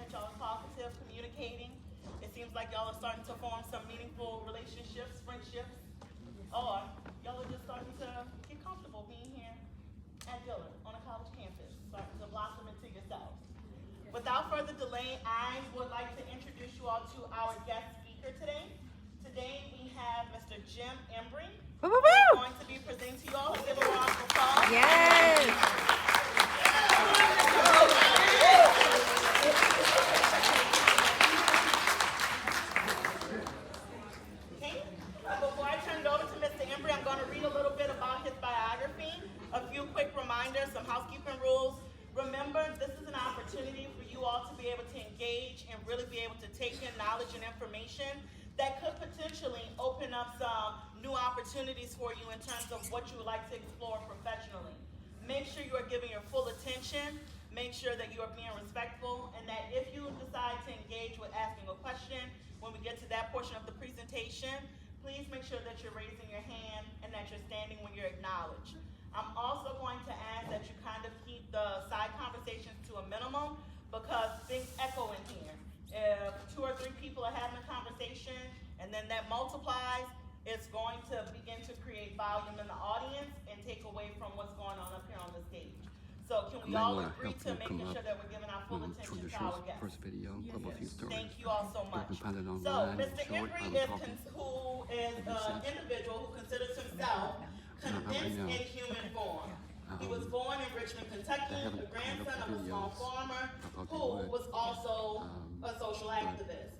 that y'all are talkative, communicating. It seems like y'all are starting to form some meaningful relationships, friendships, or y'all are just starting to get comfortable being here at Dillard on a college campus, starting to blossom into yourselves. Without further delay, I would like to introduce you all to our guest speaker today. Today we have Mr. Jim Embry, who is going to be presenting to you all. Give a round of applause. Yes. Okay. Before I turn it over to Mr. Embry, I'm going to read a little bit about his biography. A few quick reminders, some housekeeping rules. Remember, this is an opportunity for you all to be able to engage and really be able to take in knowledge and information that could potentially open up some new opportunities for you in terms of what you would like to explore professionally. Make sure you are giving your full attention. Make sure that you are being respectful, and that if you decide to engage with asking a question, when we get to that portion of the presentation, please make sure that you're raising your hand and that you're standing when you're acknowledged. I'm also going to ask that you kind of keep the side conversations to a minimum because things echo in here. If 2 or 3 people are having a conversation and then that multiplies, it's going to begin to create volume in the audience and take away from what's going on up here on the stage. So can we all agree to making sure that we're giving our full attention to our guests? First video about his story. Thank you all so much. So Mr. Embry who is an individual who considers himself condensed in human form. He was born in Richmond, Kentucky, the grandson of a small farmer who was also a social activist.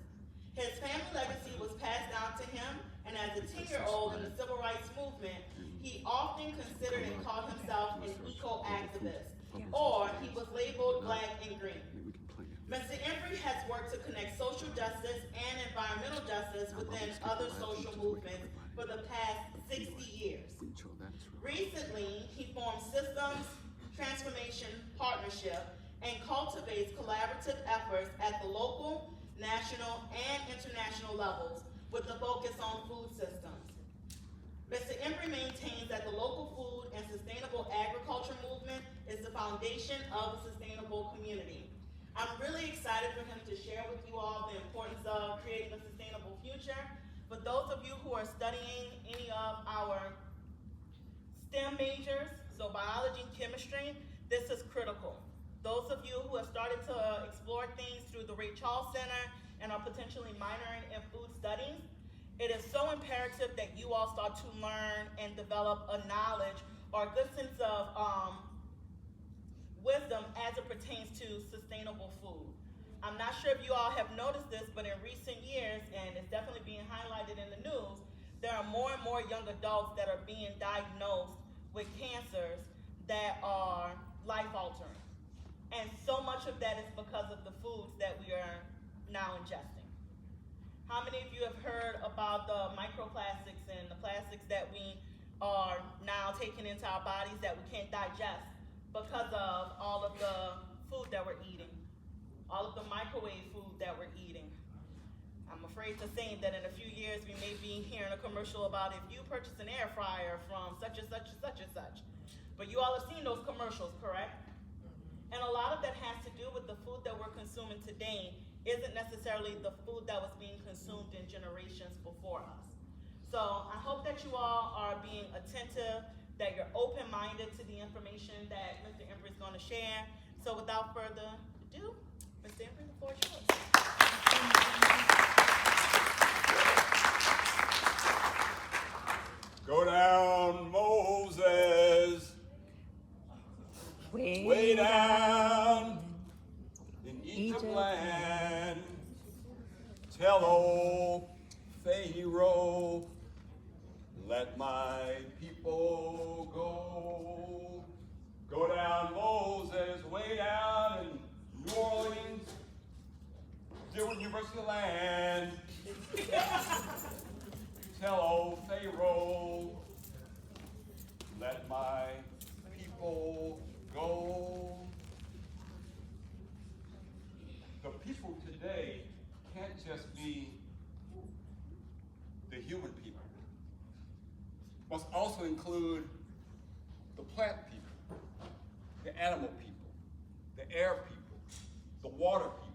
His family legacy was passed down to him, and as a 10-year-old in the civil rights movement, he often considered and called himself an eco-activist, or he was labeled black and green. Mr. Embry has worked to connect social justice and environmental justice within other social movements for the past 60 years. Recently, he formed Systems Transformation Partnership and cultivates collaborative efforts at the local, national, and international levels with a focus on food systems. Mr. Embry maintains that the local food and sustainable agriculture movement is the foundation of a sustainable community. I'm really excited for him to share with you all the importance of creating a sustainable future. For those of you who are studying any of our STEM majors, so biology and chemistry, this is critical. Those of you who have started to explore things through the Ray Charles Center and are potentially minoring in food studies, it is so imperative that you all start to learn and develop a knowledge or a good sense of wisdom as it pertains to sustainable food. I'm not sure if you all have noticed this, but in recent years, and it's definitely being highlighted in the news, there are more and more young adults that are being diagnosed with cancers that are life-altering. And so much of that is because of the foods that we are now ingesting. How many of you have heard about the microplastics and the plastics that we are now taking into our bodies that we can't digest because of all of the food that we're eating, all of the microwave food that we're eating? I'm afraid to say that in a few years we may be hearing a commercial about if you purchase an air fryer from such and such and such and such. But you all have seen those commercials, correct? And a lot of that has to do with the food that we're consuming today isn't necessarily the food that was being consumed in generations before us. So I hope that you all are being attentive, that you're open-minded to the information that Mr. Embry is going to share. So without further ado, Mr. Embry, the floor is yours. Go down, Moses, way down in Egypt land. Tell old Pharaoh, let my people go. Go down, Moses, way down in New Orleans, Dillard University land. Tell old Pharaoh, let my people go. The people today can't just be the human people. Must also include the plant people, the animal people, the air people, the water people,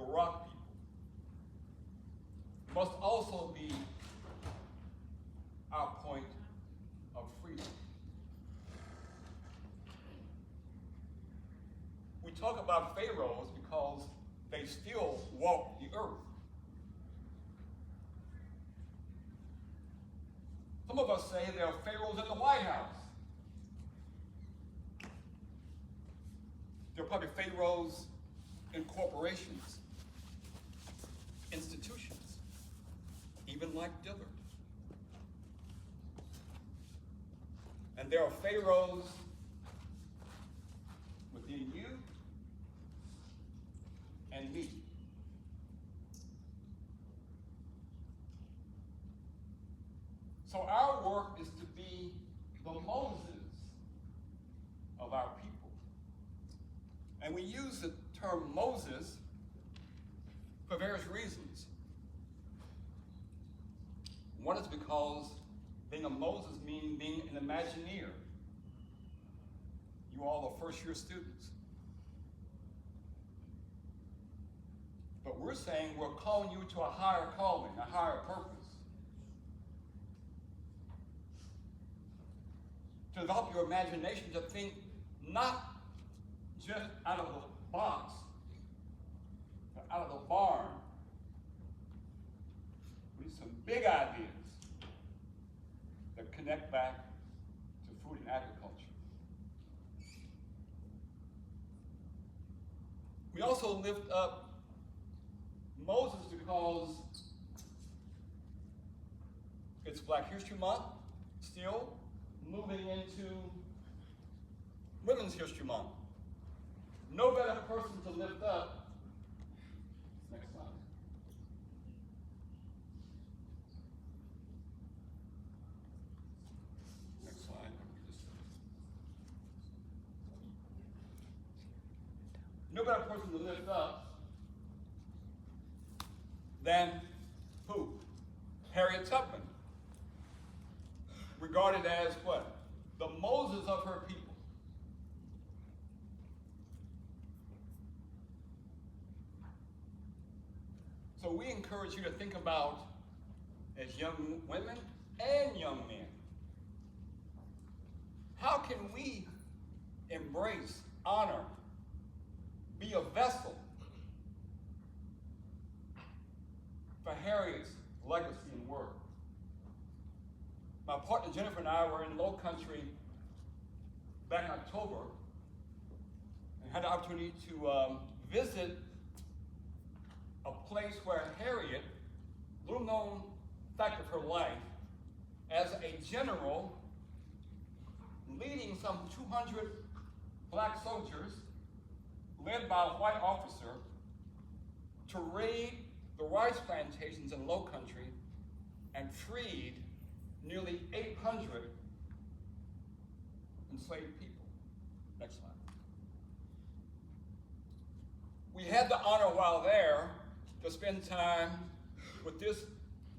rock people, must also be our point of freedom. We talk about pharaohs because they still walk the earth. Some of us say there are pharaohs in the White House. There are probably pharaohs in corporations, institutions, even like Dillard. And there are pharaohs within you and me. So our work is to be the Moses of our people. And we use the term Moses for various reasons. One is because being a Moses means being an Imagineer. You all are first-year students. But we're saying we're calling you to a higher calling, a higher purpose. To develop your imagination to think not just out of the box, but out of the barn with some big ideas that connect back to food and agriculture. We also lift up Moses because it's Black History Month, still moving into Women's History Month. No better person to lift up. Next slide. Next slide. No better person to lift up than who? Harriet Tubman. Regarded as what? The Moses of her people. So we encourage you to think about, as young women and young men, how can we embrace, honor, be a vessel for Harriet's legacy and work? My partner Jennifer and I were in Low Country back in October and had the opportunity to visit a place where Harriet, little known fact of her life, as a general leading some 200 black soldiers led by a white officer to raid the rice plantations in Low Country and freed nearly 800 enslaved people. Next slide. We had the honor while there to spend time with this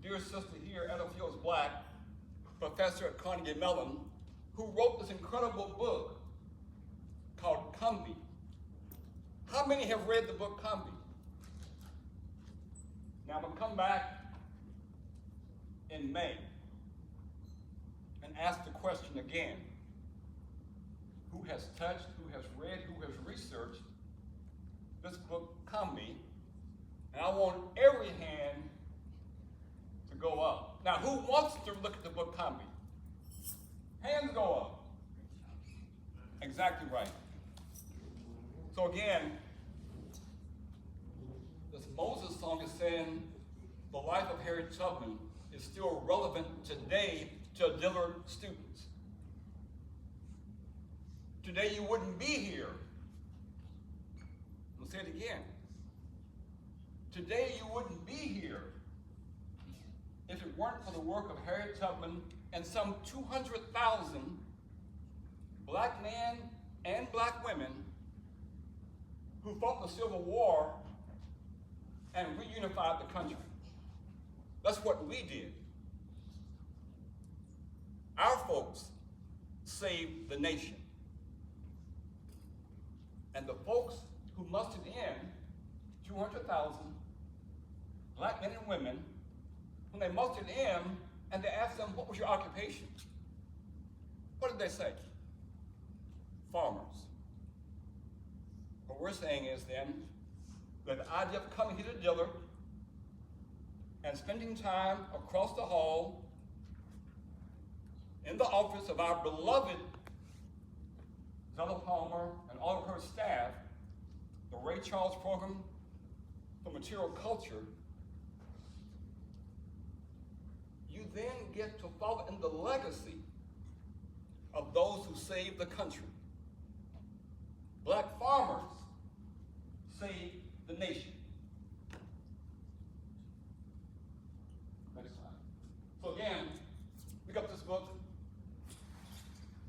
dear sister here, Etta Fields Black, professor at Carnegie Mellon, who wrote this incredible book called Combee. How many have read the book Combee? Now I'm going to come back in May and ask the question again. Who has touched, who has read, who has researched this book Combee? And I want every hand to go up. Now, who wants to look at the book Combee? Hands go up. Exactly right. So again, this Moses song is saying the life of Harriet Tubman is still relevant today to Dillard students. Today you wouldn't be here. I'll say it again. Today you wouldn't be here if it weren't for the work of Harriet Tubman and some 200,000 black men and black women who fought the Civil War and reunified the country. That's what we did. Our folks saved the nation. And the folks who mustered in 200,000 100,000 black men and women when they mustered in and they asked them, what was your occupation? What did they say? Farmers. What we're saying is then that the idea of coming here to Dillard and spending time across the hall in the office of our beloved Zella Palmer and all of her staff, the Ray Charles Program for Material Culture, you then get to follow in the legacy of those who saved the country. Black farmers saved the nation. Next slide. So again, pick up this book,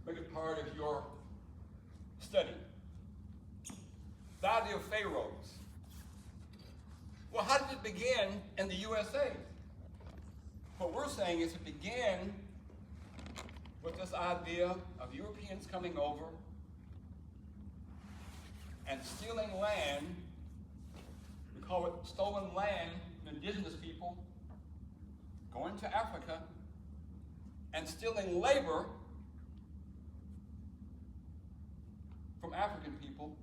make it part of your study. The idea of pharaohs. Well, how did it begin in the USA? What we're saying is it began with this idea of Europeans coming over and stealing land. We call it stolen land, indigenous people going to Africa and stealing labor from African people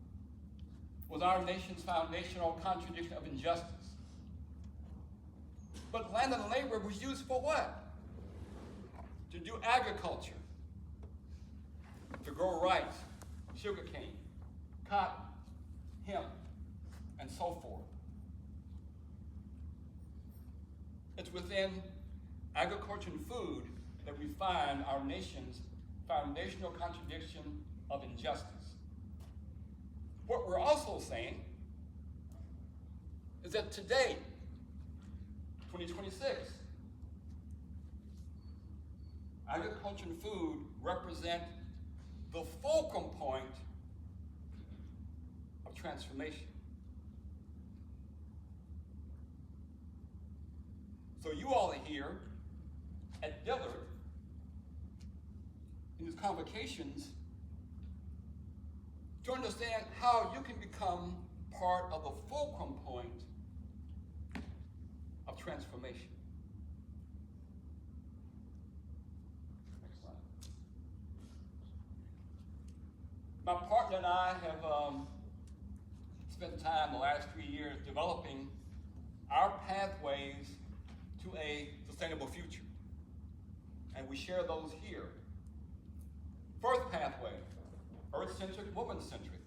was our nation's foundational contradiction of injustice. But land and labor was used for what? To do agriculture, to grow rice, sugarcane, cotton, hemp, and so forth. It's within agriculture and food that we find our nation's foundational contradiction of injustice. What we're also saying is that today, 2026, agriculture and food represent the fulcrum point of transformation. So you all are here at Dillard in these convocations to understand how you can become part of the fulcrum point of transformation. Next slide. My partner and I have spent time the last 3 years developing our pathways to a sustainable future. And we share those here. First pathway, earth-centric, woman-centric.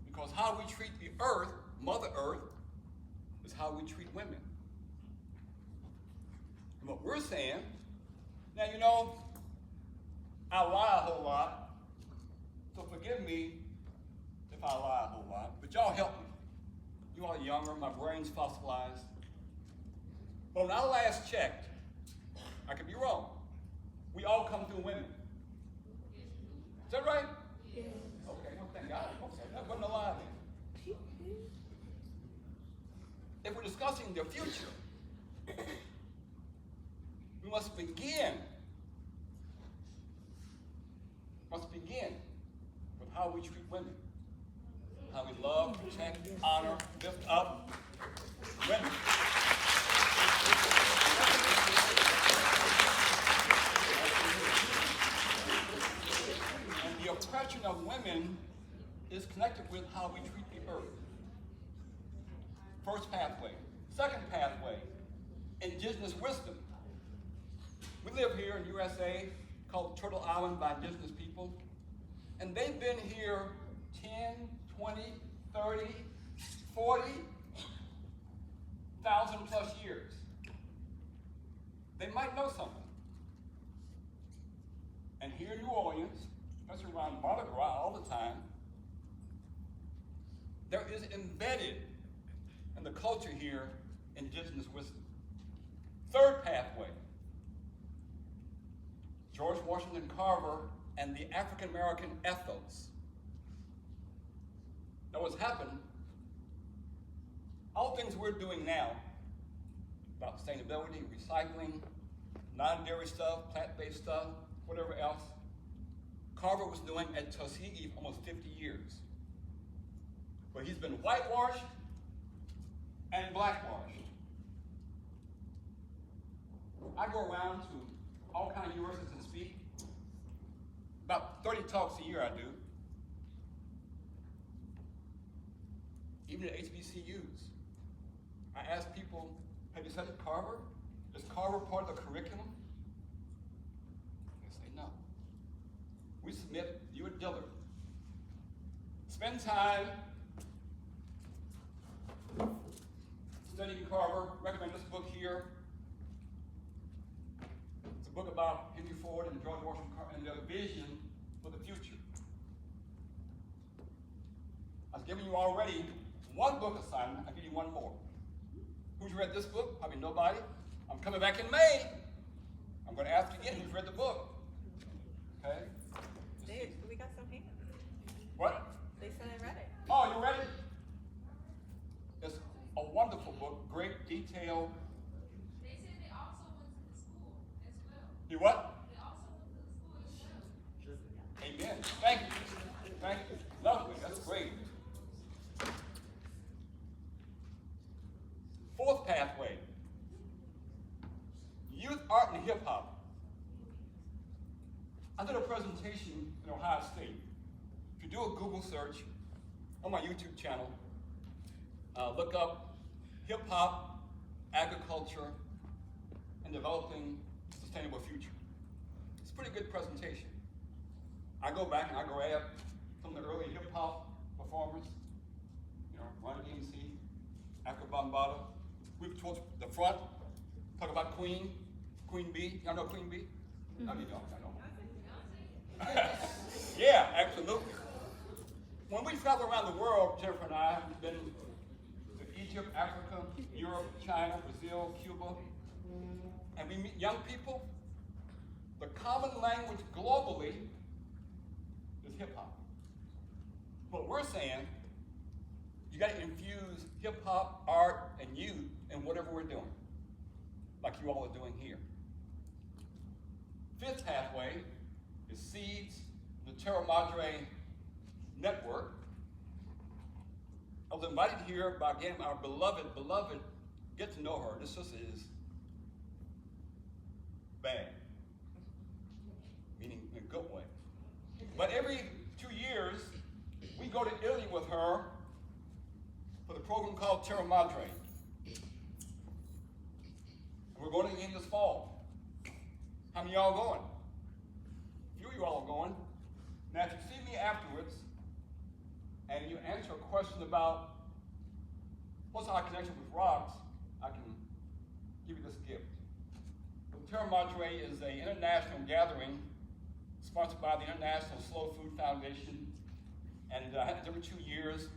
Because how we treat the earth, Mother Earth, is how we treat women. And what we're saying, now you know, I lie a whole lot, so forgive me if I lie a whole lot, but y'all help me. You all are younger, my brain's fossilized. But when I last checked, I could be wrong, we all come through women. Is that right? Yes. Okay, well, thank God. Okay, that wasn't a lie then. If we're discussing the future, we must begin with how we treat women, how we love, protect, honor, lift up women. And the oppression of women is connected with how we treat the earth. First pathway. Second pathway, indigenous wisdom. We live here in USA called Turtle Island by indigenous people, and they've been here 10, 20, 30, 40,000 plus years. They might know something. And here in New Orleans, especially around Mardi Gras all the time, there is embedded in the culture here indigenous wisdom. Third pathway, George Washington Carver and the African American ethos. Now what's happened, all things we're doing now about sustainability, recycling, non-dairy stuff, plant-based stuff, whatever else, Carver was doing at Tuskegee for almost 50 years. But he's been whitewashed and blackwash. I go around to all kinds of universities and speak. About 30 talks a year I do. Even at HBCUs. I ask people, have you studied Carver? Is Carver part of the curriculum? They say no. We submit you at Dillard. Spend time studying Carver. Recommend this book here. It's a book about Henry Ford and George Washington Carver and their vision for the future. I've given you already one book assignment. I'll give you one more. Who's read this book? Probably nobody. I'm coming back in May. I'm going to ask again who's read the book. Okay? We got some hands. What? They said they read it. Oh, you read it? It's a wonderful book, great detail. They said they also went to the school as well. You what? They also went to the school as well. Amen. Thank you. Thank you. Lovely. That's great. Fourth pathway. Youth, art, and hip hop. I did a presentation in Ohio State. If you do a Google search on my YouTube channel, look up hip hop, agriculture, and developing a sustainable future. It's a pretty good presentation. I go back and I grab some of the early hip hop performers, Run DMC, Afro Bambaataa. Move towards the front, talk about Queen Bee. Y'all know Queen Bee? No, you don't. I know. Yeah, absolutely. When we travel around the world, Jennifer and I have been to Egypt, Africa, Europe, China, Brazil, Cuba, and we meet young people. The common language globally is hip hop. What we're saying, you got to infuse hip hop, art, and youth in whatever we're doing, like you all are doing here. Fifth pathway is Seeds, the Terra Madre Network. I was invited here by, again, our beloved, get to know her. This sister is bad, meaning in a good way. But every 2 years, we go to Italy with her for the program called Terra Madre. And we're going again this fall. How many of y'all going? A few of you all are going. Now, if you see me afterwards, and you answer a question about what's our connection with rocks, I can give you this gift. The Terra Madre is an international gathering sponsored by the International Slow Food Foundation, and it happens every 2 years.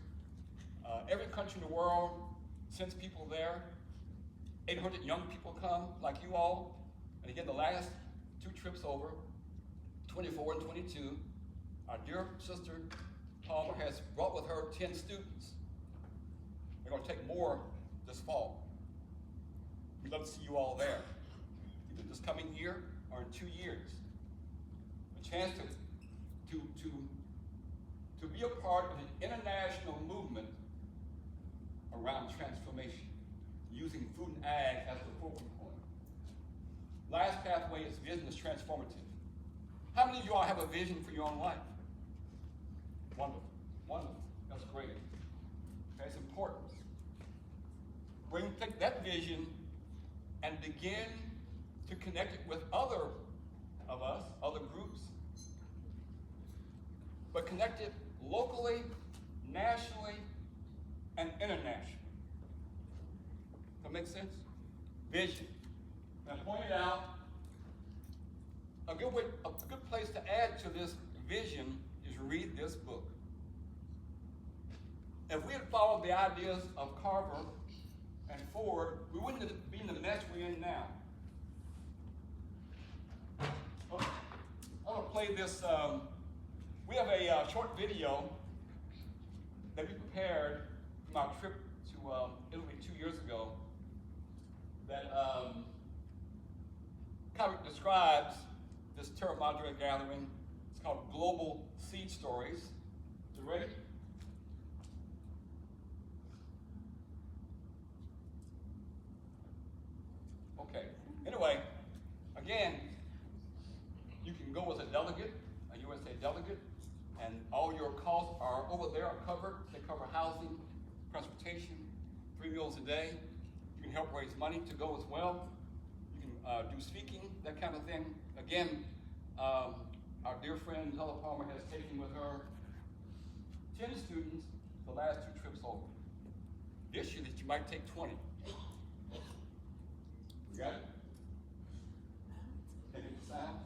Every country in the world sends people there. 800 young people come, like you all. And again, the last 2 trips over, 24 and 22, our dear sister Palmer has brought with her 10 students. We're going to take more this fall. We'd love to see you all there, either this coming year or in 2 years. A chance to be a part of an international movement around transformation, using food and ag as the focal point. Last pathway is vision is transformative. How many of you all have a vision for your own life? Wonderful, wonderful, that's great. Okay, it's important. We're going to take that vision and begin to connect it with other of us, other groups, but connect it locally, nationally, and internationally. Does that make sense? Vision. Now, pointed out, a good place to add to this vision is read this book. If we had followed the ideas of Carver and Ford, we wouldn't be in the mess we're in now. I'm going to play this. We have a short video that we prepared from our trip to Italy 2 years ago that kind of describes this Terra Madre gathering. It's called Global Seed Stories. You ready? Okay. Anyway, again, you can go as a delegate, a USA delegate, and all your costs are over there, are covered. They cover housing, transportation, 3 meals a day. You can help raise money to go as well. You can do speaking, that kind of thing. Again, our dear friend Nella Palmer has taken with her 10 students the last 2 trips over. This year that you might take 20. You got it? Can you get the sound?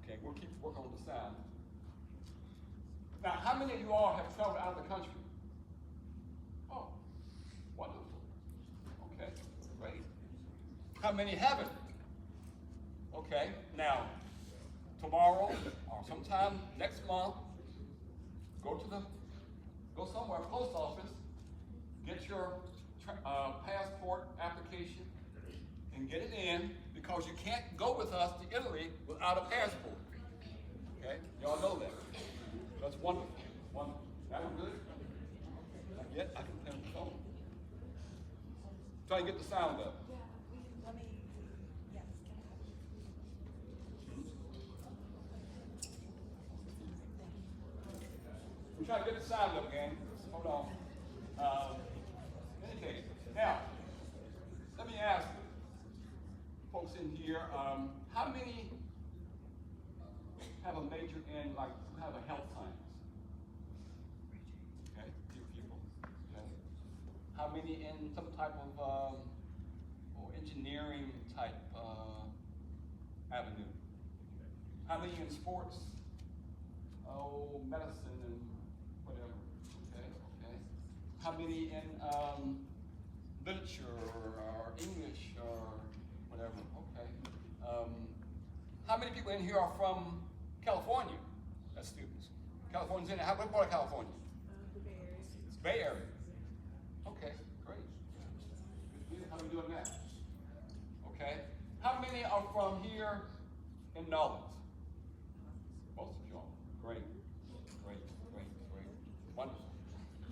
Okay, we'll keep working on the sound. Now, how many of you all have traveled out of the country? Oh, wonderful. Okay, great. How many haven't? Okay, now, tomorrow or sometime next month, go somewhere, post office, get your passport application and get it in, because you can't go with us to Italy without a passport. Okay, y'all know that. That's wonderful, wonderful. That one good? Not yet, I can play on the phone. Try to get the sound up. We're trying to get the sound up, gang. Hold on. In any case, now, let me ask folks in here, how many have a major in, like, have a health science? Okay, few people. Okay. How many in some type of or engineering type avenue? How many in sports? Oh, medicine and whatever. Okay, okay. How many in literature or English or whatever? Okay. How many people in here are from California as students? California's in it. What part of California? The Bay Area. It's Bay Area. Okay, great. How are we doing that? Okay. How many are from here in Nolens? Most of y'all. Great. Great, great, great. Wonderful.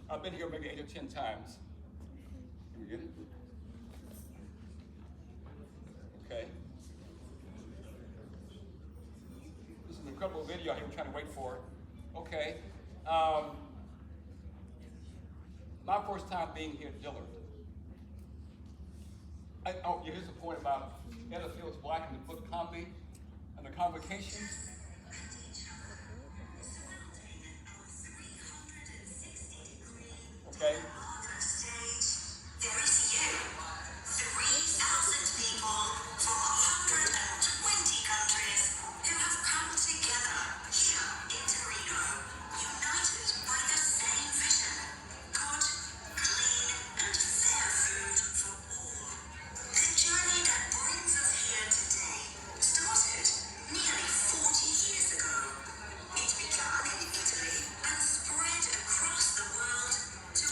I've been here maybe 8 or 10 times. Can we get it? Okay. This is an incredible video here. We're trying to wait for it. Okay. My first time being here at Dillard. Here's the point about Ella Fields Black in the book Convocation and the Convocation. Okay. There is you, 3,000 people from 120 countries who have come together here in Torino, united by the same vision: good, clean, and fair food for all. The journey that brings us here today started nearly 40 years ago. It began in Italy and spread across the world to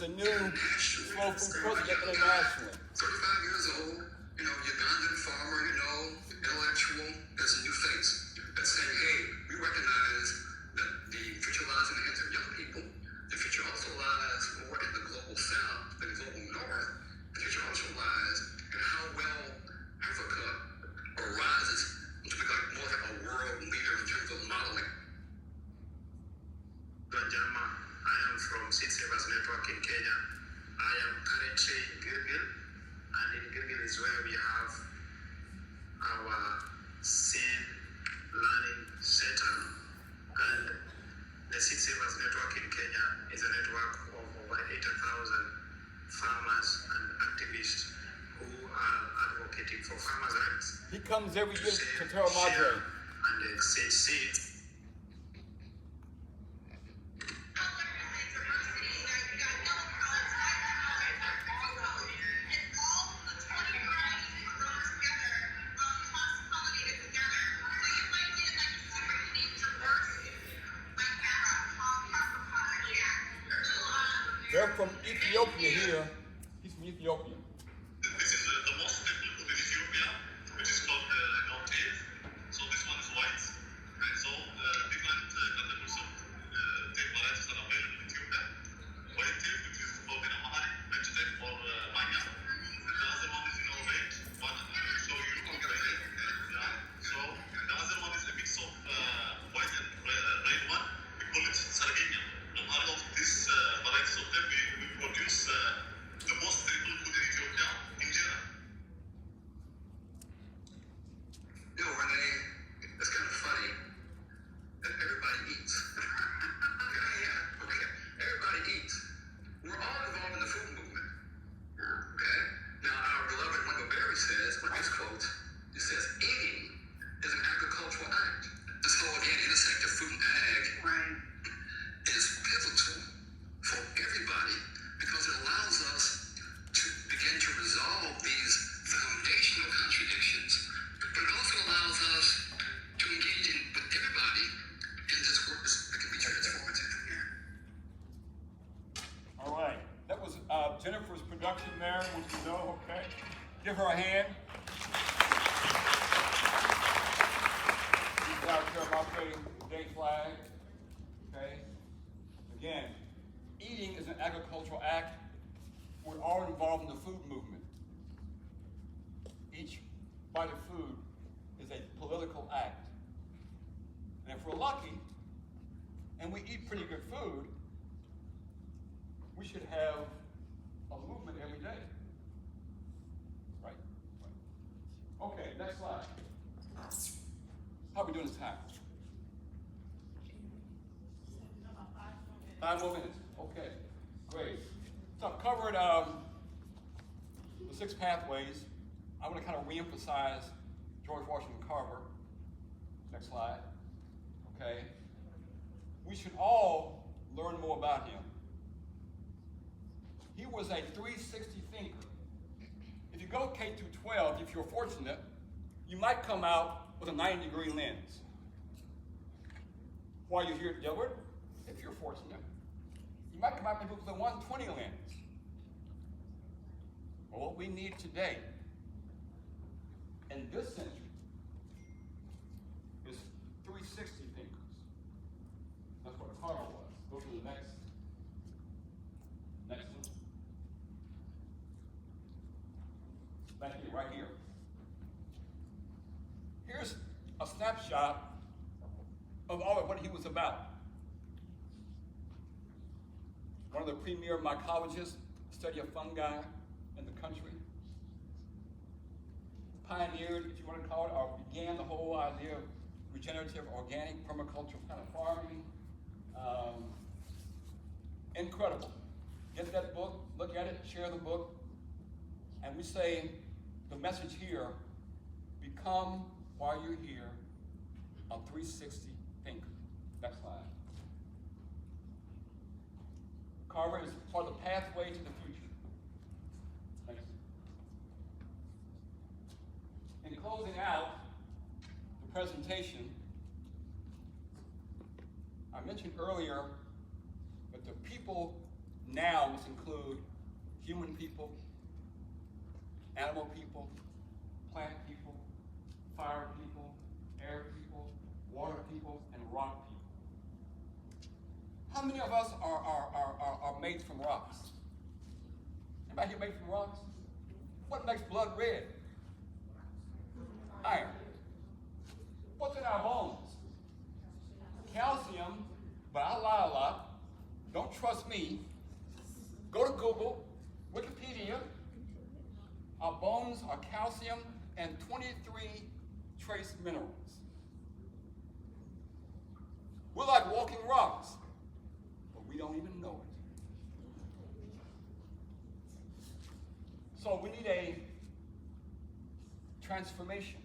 the new Slow Food President internationally. 35 years old, Ugandan farmer, intellectual, there's a new face that's saying, hey, we recognize that the future lies in the hands of young people. The future also lies more in the global south than the global north. The future also lies in how well Africa arises to become more like a world leader in terms of modeling. Ganjama, I am from Seed Savers Network in Kenya. I am currently in Gilgil, and in Gilgil is where we have our seed learning center. And the Seed Savers Network in Kenya is a network of over 80,000 farmers and activists who are advocating for farmers' rights. He comes every year to Terra Share Madre. and exchange seeds. They're from Ethiopia here. He's from Ethiopia. This is the most technical food in Ethiopia, which is called Nautiv. So this one is white. And so different categories of tape varieties are available in Ethiopia. White tape, which is called in Amharic, vegetate or manya. And the other one is red. One I will show you. Yeah. So the other one is a mix of white and red one. We call it sardinia. And out of this varieties of tape, we produce the most staple food in Ethiopia, injera. Renee, it's kind of funny that everybody eats. Okay. Everybody eats. We're all involved in the food movement. Okay? Now, our beloved Wendell Berry says, on his quote, he says, eating is an agricultural act. This whole, again, intersect of food and ag is pivotal for everybody because it allows us to begin to resolve these foundational contradictions, but it also allows us to engage with everybody in this work that can be transformative. All right. That was Jennifer's production there, which you know, okay? Give her a hand. She's our Terra Madre Day flag. Okay? Again, eating is an agricultural act. We're all involved in the food movement. Each bite of food is a political act. And if we're lucky, and we eat pretty good food, we should have a movement every day. Right? Okay, next slide. How are we doing this time? 5 more minutes. Okay, great. So I've covered the 6 pathways. I want to kind of reemphasize George Washington Carver. Next slide. Okay. We should all learn more about him. He was a 360 thinker. If you go K through 12, if you're fortunate, you might come out with a 90-degree lens. While you're here at Dillard, if you're fortunate, you might come out maybe with a 120 lens. But what we need today, in this century, is 360 thinkers. That's what Carver was. Go to the next one. Thank you, right here. Here's a snapshot of all of what he was about. One of the premier mycologists, study of fungi in the country. Pioneered, if you want to call it, or began the whole idea of regenerative, organic, permaculture kind of farming. Incredible. Get that book, look at it, share the book. And we say the message here, become, while you're here, a 360 thinker. Next slide. Carver is part of the pathway to the future. Next. In closing out the presentation, I mentioned earlier that the people now must include human people, animal people, plant people, fire people, air people, water people, and rock people. How many of us are made from rocks? Anybody here made from rocks? What makes blood red? Iron. What's in our bones? Calcium, but I lie a lot. Don't trust me. Go to Google, Wikipedia. Our bones are calcium and 23 trace minerals. We're like walking rocks, but we don't even know it. So we need a transformation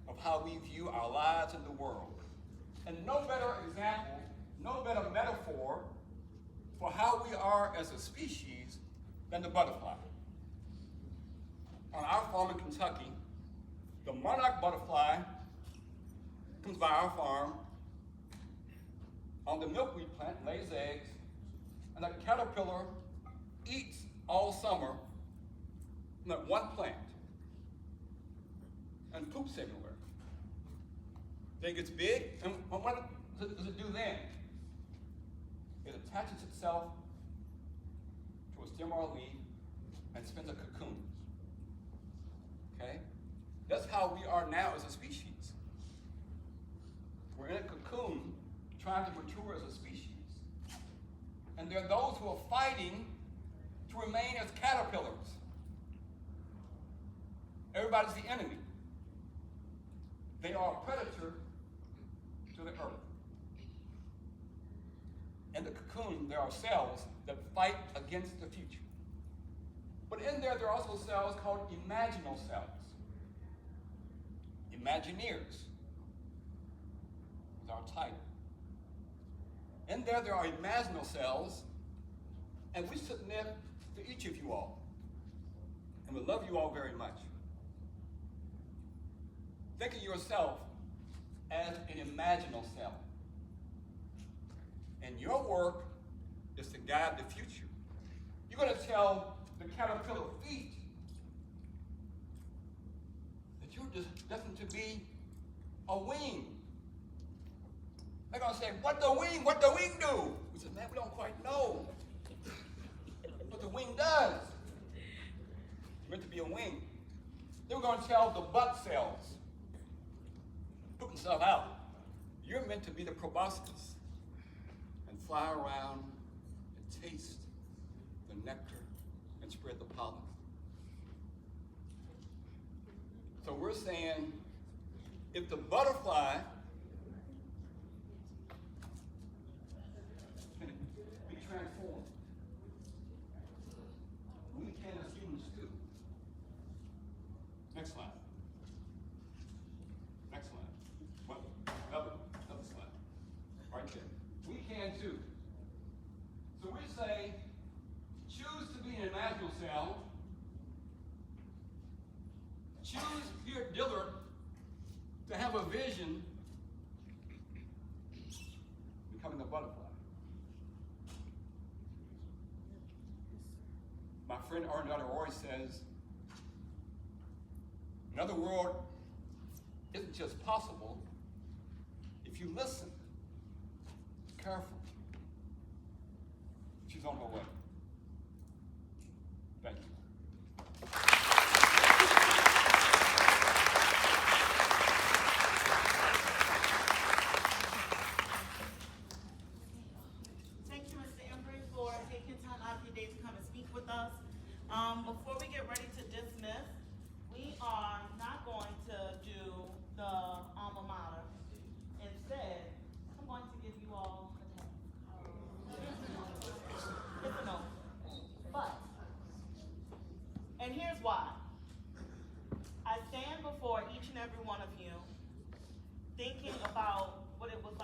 of how we view our lives in the world. And no better example, no better metaphor for how we are as a species than the butterfly. On our farm in Kentucky, the monarch butterfly comes by our farm on the milkweed plant, lays eggs, and the caterpillar eats all summer from that one plant and poops everywhere. Then it gets big, and what does it do then? It attaches itself to a stem or a leaf and spins a cocoon. Okay? That's how we are now as a species. We're in a cocoon trying to mature as a species. And there are those who are fighting to remain as caterpillars. Everybody's the enemy. They are a predator to the earth. In the cocoon, there are cells that fight against the future. But in there are also cells called imaginal cells. Imagineers is our title. In there are imaginal cells, and we submit to each of you all. And we love you all very much. Think of yourself as an imaginal cell. And your work is to guide the future. You're going to tell the caterpillar feet that you're just destined to be a wing. They're going to say, what the wing do? We said, man, we don't quite know what the wing does. It's meant to be a wing. Then we're going to tell the butt cells, putting stuff out. You're meant to be the proboscis and fly around and taste the nectar and spread the pollen. So we're saying, if the butterfly can be transformed, we can as humans too. Next slide. Next slide. Well, another slide. Right there. We can too. So we say, choose to be an imaginal cell. Choose here at Dillard to have a vision becoming a butterfly. My friend Arnold Roy says, another world isn't just possible if you listen carefully. She's on her way.